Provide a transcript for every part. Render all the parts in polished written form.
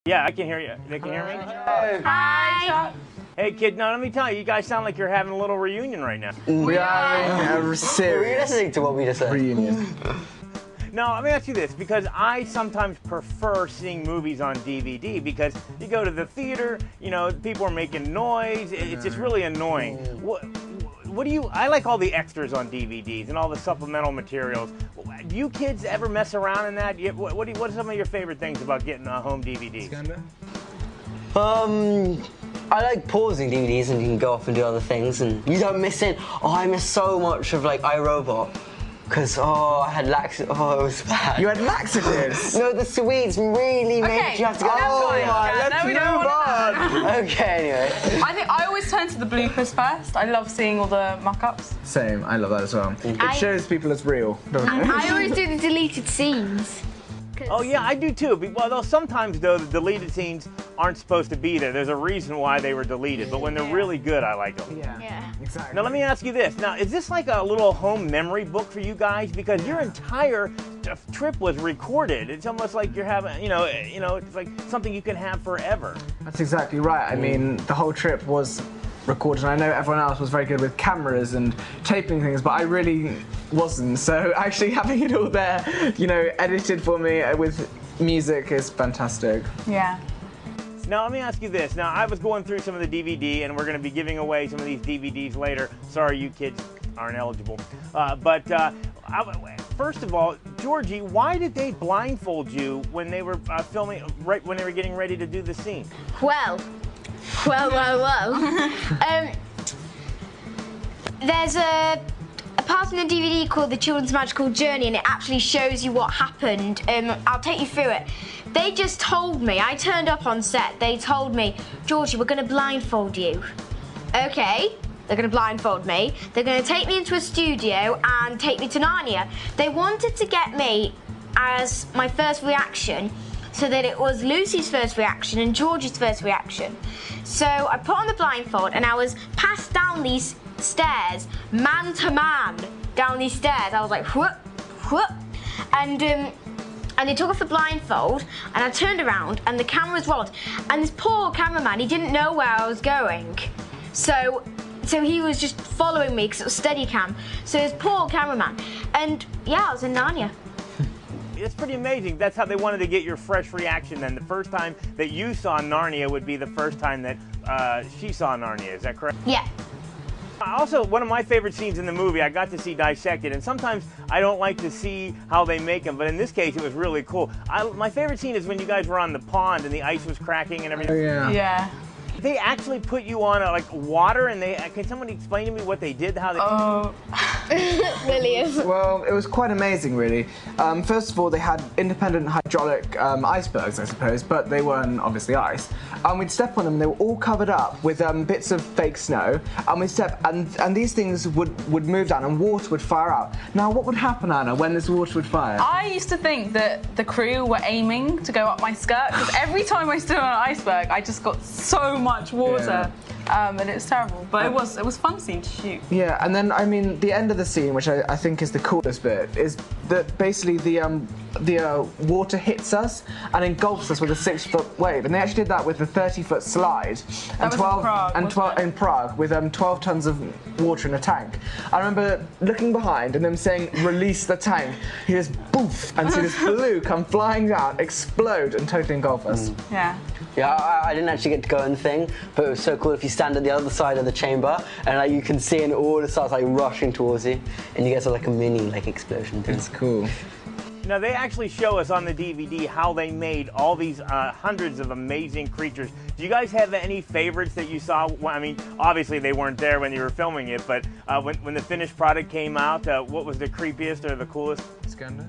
Yeah, I can hear you. They can hear me? Hi. Hey, kid, now let me tell you, you guys sound like you're having a little reunion right now. We are Were you listening to what we just said? reunion. Now, let me ask you this, because I sometimes prefer seeing movies on DVD, because you go to the theater, you know, people are making noise, it's just really annoying. What do you, I like all the extras on DVDs and all the supplemental materials. Do you kids ever mess around in that? What are some of your favorite things about getting a home DVD? I like pausing DVDs and you can go off and do other things and you don't miss it. Oh, I miss so much of like iRobot. Because, I had laxatives. Oh, it was bad. You had laxatives? No, the Swedes really made you have to go, let's move on. Okay, anyway. I always turn to the bloopers first. I love seeing all the mock-ups. Same, I love that as well. It shows people as real, doesn't it? I always do the deleted scenes. Oh yeah, I do too. Well, though sometimes though the deleted scenes aren't supposed to be there. There's a reason why they were deleted. But when they're really good, I like them. Yeah. Exactly. Now let me ask you this. Now, is this like a little home memory book for you guys? Because your entire trip was recorded. It's almost like you're having, you know, it's like something you can have forever. That's exactly right. I mean, the whole trip was recorded. I know everyone else was very good with cameras and taping things, but I really wasn't. So actually having it all there, you know, edited for me with music is fantastic. Yeah. Now let me ask you this. Now I was going through some of the DVD, and we're going to be giving away some of these DVDs later. Sorry, you kids aren't eligible. First of all, Georgie, why did they blindfold you when they were filming, right when they were getting ready to do the scene? Well. There's a part in the DVD called The Children's Magical Journey, and it actually shows you what happened. I'll take you through it. They just told me, I turned up on set, they told me, Georgie, we're going to blindfold you. Okay, they're going to blindfold me. They're going to take me into a studio and take me to Narnia. They wanted to get me as my first reaction, so that it was Lucy's first reaction and Georgie's first reaction. So I put on the blindfold and I was passed down these stairs, man to man, down these stairs. I was like, whoop, whoop. And they took off the blindfold and I turned around and the cameras rolled. And this poor cameraman, he didn't know where I was going. So he was just following me because it was Steadicam. So this poor cameraman. And yeah, I was in Narnia. It's pretty amazing. That's how they wanted to get your fresh reaction then. The first time that you saw Narnia would be the first time that she saw Narnia. Is that correct? Yeah. Also, one of my favorite scenes in the movie, I got to see dissected, and sometimes I don't like to see how they make them, but in this case, it was really cool. My favorite scene is when you guys were on the pond and the ice was cracking and everything. Oh, yeah. Yeah. They actually put you on like water, and can someone explain to me what they did? How they? William. Well, it was quite amazing, really. First of all, they had independent hydraulic icebergs, I suppose, but they weren't obviously ice. And we'd step on them, and they were all covered up with bits of fake snow. And we'd step, and these things would move down, and water would fire out. Now, what would happen, Anna, when this water would fire? I used to think that the crew were aiming to go up my skirt, because every time I stood on an iceberg, I just got so much water. And it was terrible, but it was fun scene to shoot. Yeah, and then I mean the end of the scene, which I think is the coolest bit, is that basically the water hits us and engulfs us with a 6-foot wave, and they actually did that with a 30-foot slide and 12 in Prague with 12 tons of water in a tank. I remember looking behind and them saying, "Release the tank." He just boof, and see this blue come flying down, explode, and totally engulf us. Yeah. Yeah, I didn't actually get to go in the thing, but it was so cool if you stand at the other side of the chamber and like you can see and all it starts like rushing towards you, and you get sort of like a mini like explosion thing. It's cool. Now they actually show us on the DVD how they made all these hundreds of amazing creatures. Do you guys have any favorites that you saw? I mean, obviously they weren't there when you were filming it, but when the finished product came out, what was the creepiest or the coolest? Skander?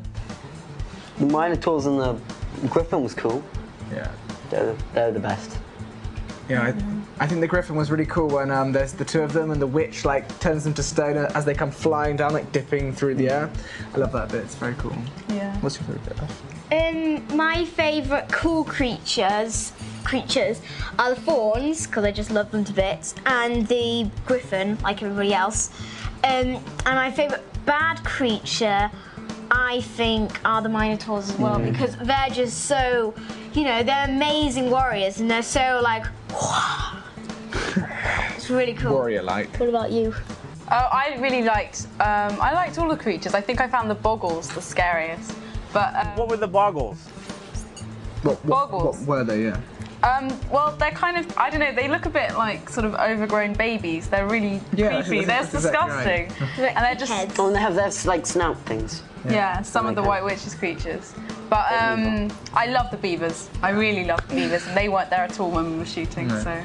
The Minotaurs and the Griffin was cool. Yeah. They're the best. Yeah, I think the Griffin was really cool when there's the two of them and the witch like turns them to stone as they come flying down, like dipping through the air. I love that bit, it's very cool. Yeah. What's your favourite bit? My favourite cool creatures are the fawns, because I just love them to bits, and the griffin, like everybody else. And my favourite bad creature, I think, are the Minotaurs as well, because they're just so, you know, they're amazing warriors, and they're so like, it's really cool. Warrior-like. What about you? Oh, I really liked. I liked all the creatures. I think I found the boggles the scariest. But What were the boggles? Boggles. What were they? Yeah. Well, they're kind of, I don't know, they look a bit like sort of overgrown babies. They're really creepy. They're that's exactly disgusting. And they're just, Heads. Oh, and they have their like snout things. yeah, some of the White Witch's creatures. But I love the beavers. I really love the beavers. And they weren't there at all when we were shooting, so.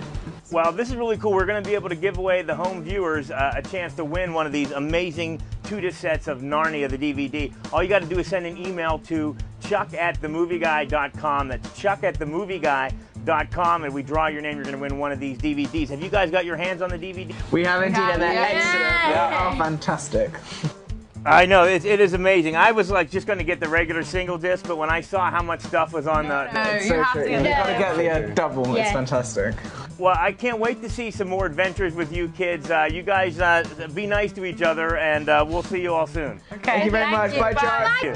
Well, this is really cool. We're going to be able to give away the home viewers a chance to win one of these amazing 2-disc sets of Narnia, the DVD. All you got to do is send an email to chuck@themovieguy.com. That's chuck@themovieguy.com, and we draw your name. You're going to win one of these DVDs. Have you guys got your hands on the DVD? We have indeed, and they're yeah. excellent. They are fantastic. I know, it is amazing. I was like just going to get the regular single disc, but when I saw how much stuff was on the... No, It's you so have true. to You get gotta get the double. It's Yeah. fantastic. Well, I can't wait to see some more adventures with you kids. You guys be nice to each other, and we'll see you all soon. Okay. Thank you very much. you. Bye, Bye. Chuck. Thank you.